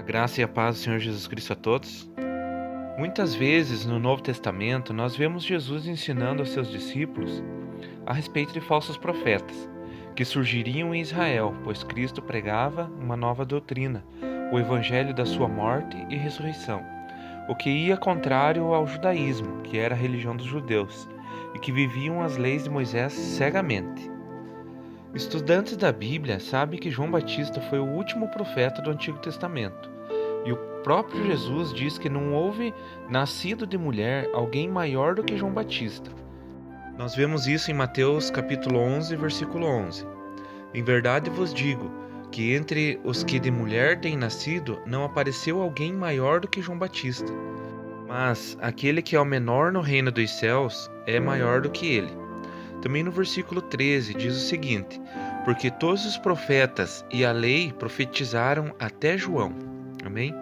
Graça e a paz do Senhor Jesus Cristo a todos. Muitas vezes no Novo Testamento nós vemos Jesus ensinando aos seus discípulos a respeito de falsos profetas que surgiriam em Israel, pois Cristo pregava uma nova doutrina, o evangelho da sua morte e ressurreição, o que ia contrário ao judaísmo, que era a religião dos judeus, e que viviam as leis de Moisés cegamente. Estudantes da Bíblia sabem que João Batista foi o último profeta do Antigo Testamento. E o próprio Jesus diz que não houve nascido de mulher alguém maior do que João Batista. Nós vemos isso em Mateus capítulo 11, versículo 11. Em verdade vos digo que entre os que de mulher têm nascido não apareceu alguém maior do que João Batista. Mas aquele que é o menor no reino dos céus é maior do que ele. Também no versículo 13 diz o seguinte: porque todos os profetas e a lei profetizaram até João. Amém?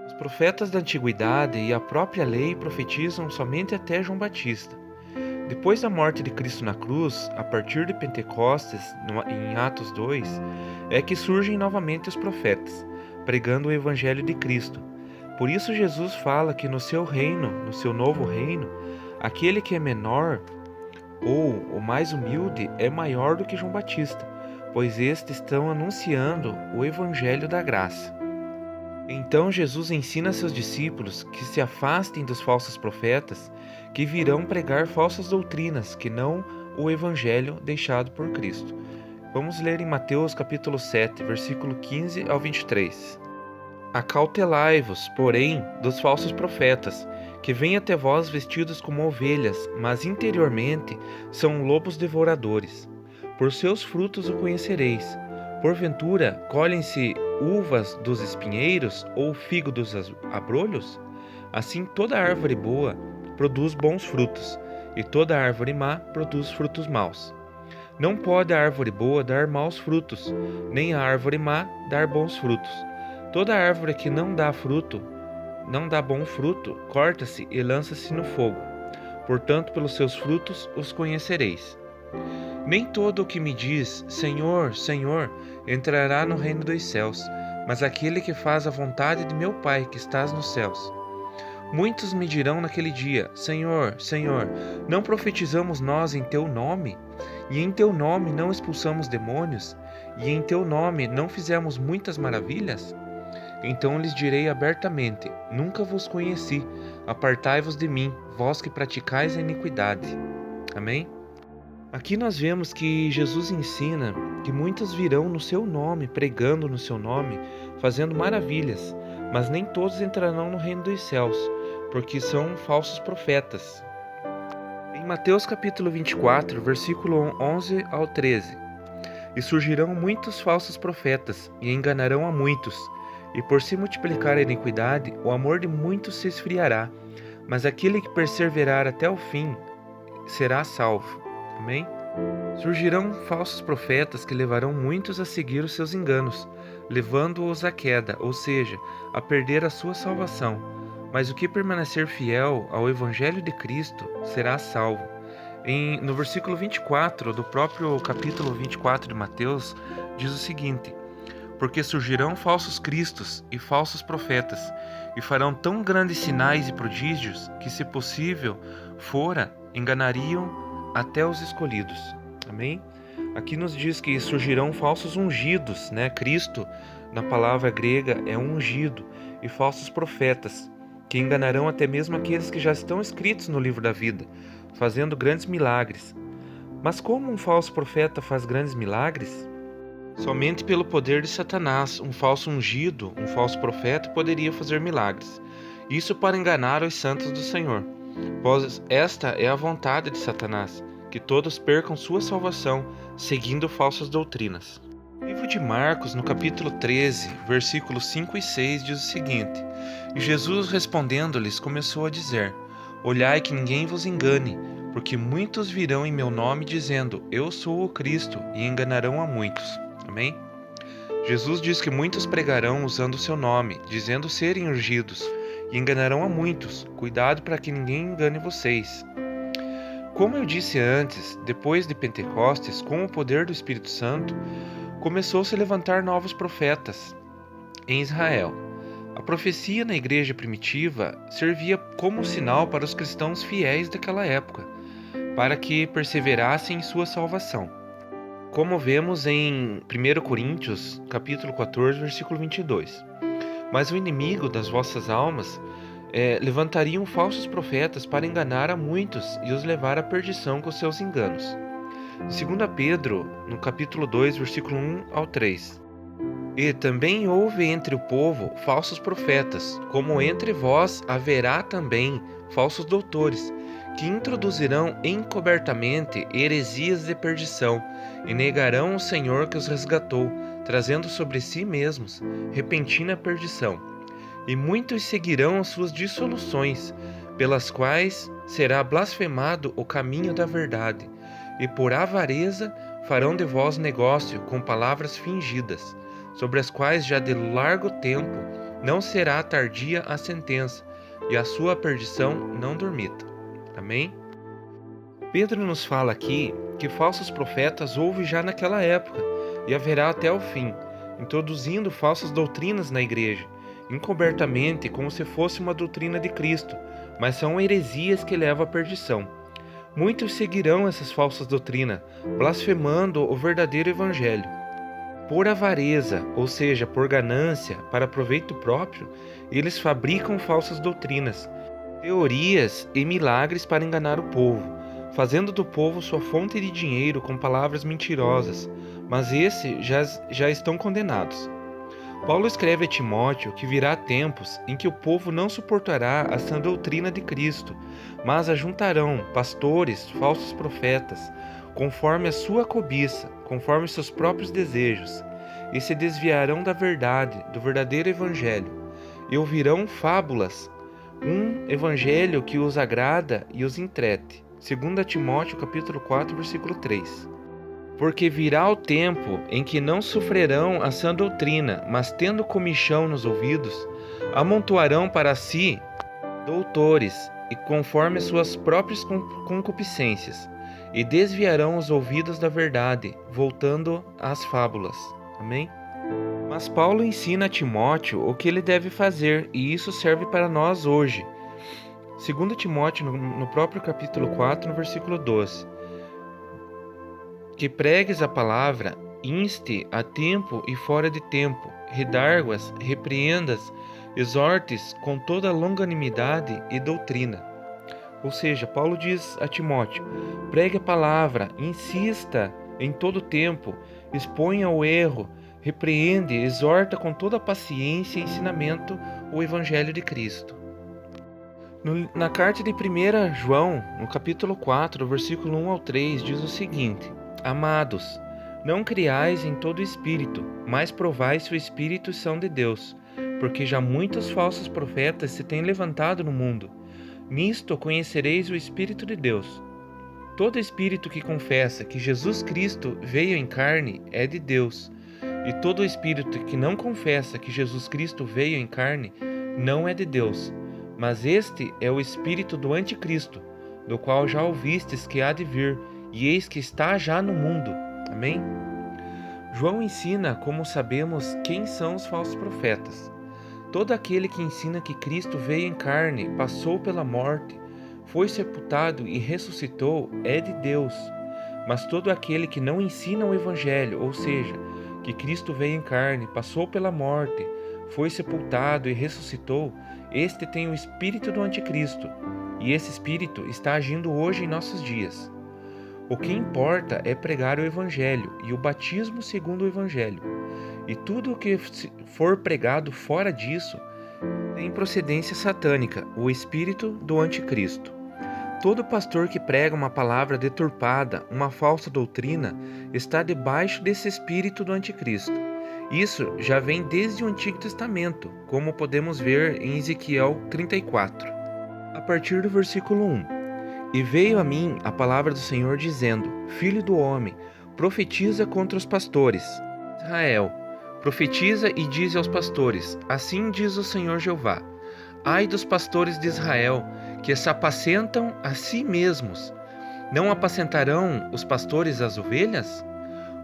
Os profetas da antiguidade e a própria lei profetizam somente até João Batista. Depois da morte de Cristo na cruz, a partir de Pentecostes, em Atos 2, é que surgem novamente os profetas, pregando o evangelho de Cristo. Por isso Jesus fala que no seu reino, no seu novo reino, aquele que é menor ou o mais humilde é maior do que João Batista, pois estes estão anunciando o evangelho da graça. Então Jesus ensina a seus discípulos que se afastem dos falsos profetas que virão pregar falsas doutrinas, que não o evangelho deixado por Cristo. Vamos ler em Mateus capítulo 7, versículo 15 ao 23. Acautelai-vos, porém, dos falsos profetas, que vêm até vós vestidos como ovelhas, mas interiormente são lobos devoradores. Por seus frutos o conhecereis. Porventura, colhem-se uvas dos espinheiros ou figo dos abrolhos? Assim toda árvore boa produz bons frutos, e toda árvore má produz frutos maus. Não pode a árvore boa dar maus frutos, nem a árvore má dar bons frutos. Toda árvore que não dá fruto, não dá bom fruto, corta-se e lança-se no fogo. Portanto, pelos seus frutos os conhecereis. Nem todo o que me diz, Senhor, Senhor, entrará no reino dos céus, mas aquele que faz a vontade de meu Pai que estás nos céus. Muitos me dirão naquele dia, Senhor, Senhor, não profetizamos nós em teu nome? E em teu nome não expulsamos demônios? E em teu nome não fizemos muitas maravilhas? Então lhes direi abertamente, nunca vos conheci, apartai-vos de mim, vós que praticais a iniquidade. Amém? Aqui nós vemos que Jesus ensina que muitos virão no seu nome, pregando no seu nome, fazendo maravilhas, mas nem todos entrarão no reino dos céus, porque são falsos profetas. Em Mateus capítulo 24, versículo 11 ao 13, e surgirão muitos falsos profetas, e enganarão a muitos, e por se multiplicar a iniquidade, o amor de muitos se esfriará, mas aquele que perseverar até o fim será salvo. Amém? Surgirão falsos profetas que levarão muitos a seguir os seus enganos, levando-os à queda, ou seja, a perder a sua salvação. Mas o que permanecer fiel ao evangelho de Cristo será salvo. No versículo 24 do próprio capítulo 24 de Mateus, diz o seguinte: porque surgirão falsos cristos e falsos profetas, e farão tão grandes sinais e prodígios que, se possível fora, enganariam até os escolhidos. Amém? Aqui nos diz que surgirão falsos ungidos, né? Cristo, na palavra grega, é ungido, e falsos profetas, que enganarão até mesmo aqueles que já estão escritos no livro da vida, fazendo grandes milagres. Mas como um falso profeta faz grandes milagres? Somente pelo poder de Satanás, um falso ungido, um falso profeta, poderia fazer milagres. Isso para enganar os santos do Senhor, pois esta é a vontade de Satanás, que todos percam sua salvação, seguindo falsas doutrinas. No livro de Marcos, no capítulo 13, versículos 5 e 6, diz o seguinte: e Jesus respondendo-lhes começou a dizer, olhai que ninguém vos engane, porque muitos virão em meu nome dizendo, eu sou o Cristo, e enganarão a muitos. Amém? Jesus diz que muitos pregarão usando o seu nome, dizendo serem ungidos, e enganarão a muitos. Cuidado para que ninguém engane vocês. Como eu disse antes, depois de Pentecostes, com o poder do Espírito Santo, começou-se a levantar novos profetas em Israel. A profecia na igreja primitiva servia como sinal para os cristãos fiéis daquela época, para que perseverassem em sua salvação. Como vemos em 1 Coríntios, capítulo 14, versículo 22. Mas o inimigo das vossas almas levantariam falsos profetas para enganar a muitos e os levar à perdição com seus enganos. 2 Pedro, no capítulo 2, versículo 1 ao 3. E também houve entre o povo falsos profetas, como entre vós haverá também falsos doutores, que introduzirão encobertamente heresias de perdição, e negarão o Senhor que os resgatou, trazendo sobre si mesmos repentina perdição. E muitos seguirão as suas dissoluções, pelas quais será blasfemado o caminho da verdade, e por avareza farão de vós negócio com palavras fingidas, sobre as quais já de largo tempo não será tardia a sentença, e a sua perdição não dormita. Amém? Pedro nos fala aqui que falsos profetas houve já naquela época, e haverá até o fim, introduzindo falsas doutrinas na igreja, encobertamente como se fosse uma doutrina de Cristo, mas são heresias que levam à perdição. Muitos seguirão essas falsas doutrinas, blasfemando o verdadeiro evangelho. Por avareza, ou seja, por ganância, para proveito próprio, eles fabricam falsas doutrinas, teorias e milagres para enganar o povo, fazendo do povo sua fonte de dinheiro com palavras mentirosas, mas esses já estão condenados. Paulo escreve a Timóteo que virá tempos em que o povo não suportará a sã doutrina de Cristo, mas ajuntarão pastores, falsos profetas, conforme a sua cobiça, conforme seus próprios desejos, e se desviarão da verdade, do verdadeiro evangelho, e ouvirão fábulas, um evangelho que os agrada e os entrete. 2 Timóteo capítulo 4, versículo 3. Porque virá o tempo em que não sofrerão a sã doutrina, mas tendo comichão nos ouvidos, amontoarão para si doutores, e conforme as suas próprias concupiscências, e desviarão os ouvidos da verdade, voltando às fábulas. Amém? Mas Paulo ensina a Timóteo o que ele deve fazer, e isso serve para nós hoje. 2 Timóteo, no próprio capítulo 4, no versículo 12. Que pregues a palavra, inste a tempo e fora de tempo, redarguas, repreendas, exortes com toda longanimidade e doutrina. Ou seja, Paulo diz a Timóteo, pregue a palavra, insista em todo tempo, exponha o erro, repreende, exorta com toda paciência e ensinamento o Evangelho de Cristo. Na carta de 1 João, no capítulo 4, versículo 1 ao 3, diz o seguinte: Amados, não criais em todo espírito, mas provai se o espírito são de Deus, porque já muitos falsos profetas se têm levantado no mundo. Nisto conhecereis o Espírito de Deus. Todo espírito que confessa que Jesus Cristo veio em carne é de Deus, e todo espírito que não confessa que Jesus Cristo veio em carne não é de Deus. Mas este é o espírito do anticristo, do qual já ouvistes que há de vir, e eis que está já no mundo. Amém? João ensina como sabemos quem são os falsos profetas. Todo aquele que ensina que Cristo veio em carne, passou pela morte, foi sepultado e ressuscitou é de Deus. Mas todo aquele que não ensina o Evangelho, ou seja, que Cristo veio em carne, passou pela morte, foi sepultado e ressuscitou, este tem o espírito do anticristo, e esse espírito está agindo hoje em nossos dias. O que importa é pregar o Evangelho e o batismo segundo o Evangelho. E tudo o que for pregado fora disso tem procedência satânica, o espírito do anticristo. Todo pastor que prega uma palavra deturpada, uma falsa doutrina, está debaixo desse espírito do anticristo. Isso já vem desde o Antigo Testamento, como podemos ver em Ezequiel 34, a partir do versículo 1. E veio a mim a palavra do Senhor dizendo: Filho do homem, profetiza contra os pastores Israel. Profetiza e diz aos pastores: Assim diz o Senhor Jeová: Ai dos pastores de Israel, que se apacentam a si mesmos. Não apacentarão os pastores as ovelhas?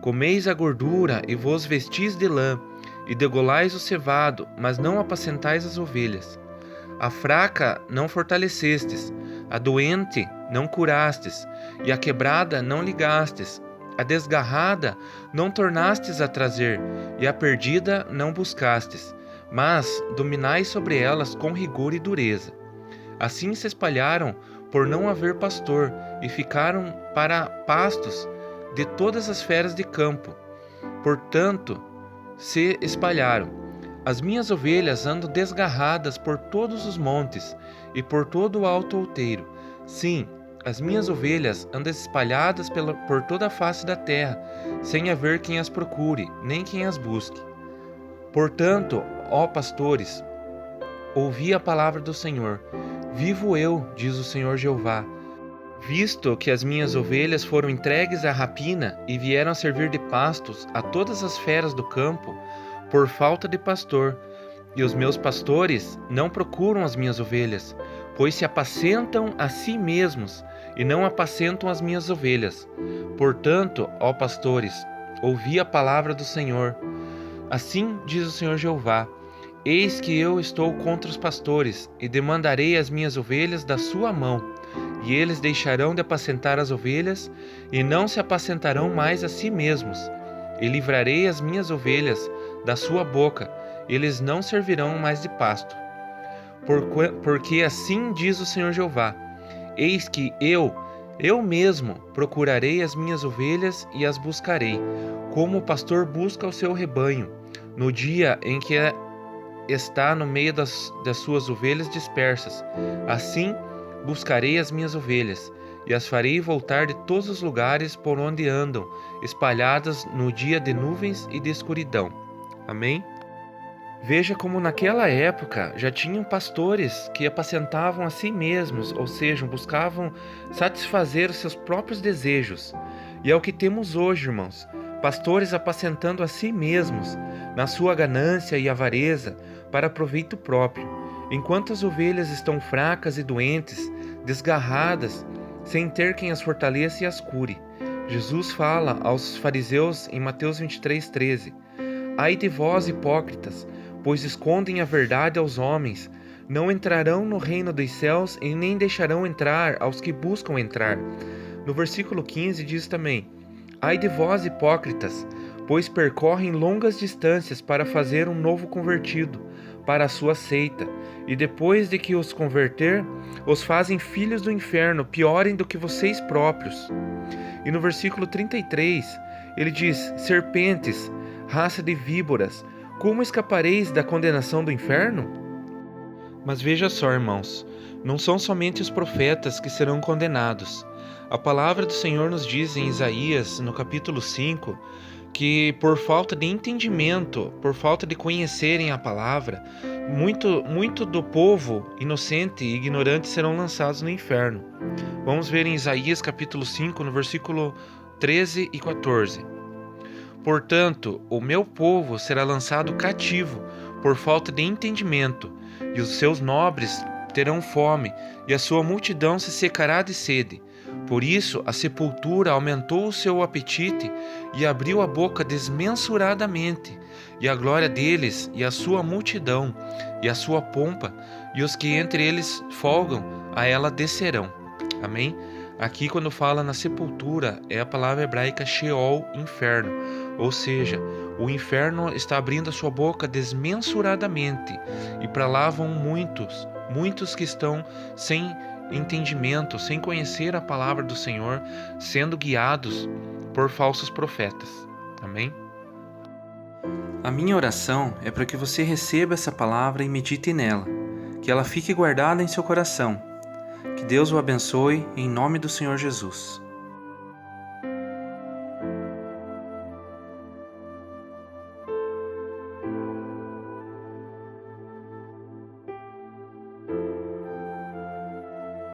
Comeis a gordura e vos vestis de lã, e degolais o cevado, mas não apacentais as ovelhas. A fraca não fortalecestes, a doente não curastes, e a quebrada não ligastes, a desgarrada não tornastes a trazer, e a perdida não buscastes, mas dominais sobre elas com rigor e dureza. Assim se espalharam por não haver pastor, e ficaram para pastos de todas as feras de campo. Portanto, se espalharam. As minhas ovelhas andam desgarradas por todos os montes e por todo o alto outeiro. Sim, as minhas ovelhas andam espalhadas por toda a face da terra, sem haver quem as procure, nem quem as busque. Portanto, ó pastores, ouvi a palavra do Senhor. Vivo eu, diz o Senhor Jeová, visto que as minhas ovelhas foram entregues à rapina e vieram a servir de pastos a todas as feras do campo, por falta de pastor, e os meus pastores não procuram as minhas ovelhas, pois se apacentam a si mesmos e não apacentam as minhas ovelhas. Portanto, ó pastores, ouvi a palavra do Senhor. Assim diz o Senhor Jeová: eis que eu estou contra os pastores, e demandarei as minhas ovelhas da sua mão, e eles deixarão de apacentar as ovelhas, e não se apacentarão mais a si mesmos. E livrarei as minhas ovelhas da sua boca, eles não servirão mais de pasto. Porque assim diz o Senhor Jeová: eis que eu mesmo procurarei as minhas ovelhas e as buscarei, como o pastor busca o seu rebanho, no dia em que está no meio das suas ovelhas dispersas. Assim buscarei as minhas ovelhas, e as farei voltar de todos os lugares por onde andam, espalhadas no dia de nuvens e de escuridão. Amém? Veja como naquela época já tinham pastores que apacentavam a si mesmos, ou seja, buscavam satisfazer os seus próprios desejos. E é o que temos hoje, irmãos. Pastores apacentando a si mesmos, na sua ganância e avareza, para proveito próprio, enquanto as ovelhas estão fracas e doentes, desgarradas, sem ter quem as fortaleça e as cure. Jesus fala aos fariseus em Mateus 23:13: ai de vós, hipócritas, pois escondem a verdade aos homens, não entrarão no reino dos céus e nem deixarão entrar aos que buscam entrar. No versículo 15 diz também: ai de vós, hipócritas, pois percorrem longas distâncias para fazer um novo convertido para a sua seita, e depois de que os converter, os fazem filhos do inferno, piorem do que vocês próprios. E no versículo 33, ele diz: serpentes, raça de víboras, como escapareis da condenação do inferno? Mas veja só, irmãos, não são somente os profetas que serão condenados. A palavra do Senhor nos diz em Isaías, no capítulo 5, que por falta de entendimento, por falta de conhecerem a palavra, muito do povo inocente e ignorante serão lançados no inferno. Vamos ver em Isaías capítulo 5, no versículo 13 e 14. Portanto, o meu povo será lançado cativo por falta de entendimento, e os seus nobres terão fome, e a sua multidão se secará de sede. Por isso, a sepultura aumentou o seu apetite e abriu a boca desmensuradamente, e a glória deles, e a sua multidão, e a sua pompa, e os que entre eles folgam, a ela descerão. Amém? Aqui, quando fala na sepultura, é a palavra hebraica Sheol, inferno, ou seja, o inferno está abrindo a sua boca desmensuradamente, e para lá vão muitos que estão sem entendimento, sem conhecer a palavra do Senhor, sendo guiados por falsos profetas. Amém? A minha oração é para que você receba essa palavra e medite nela, que ela fique guardada em seu coração. Que Deus o abençoe em nome do Senhor Jesus.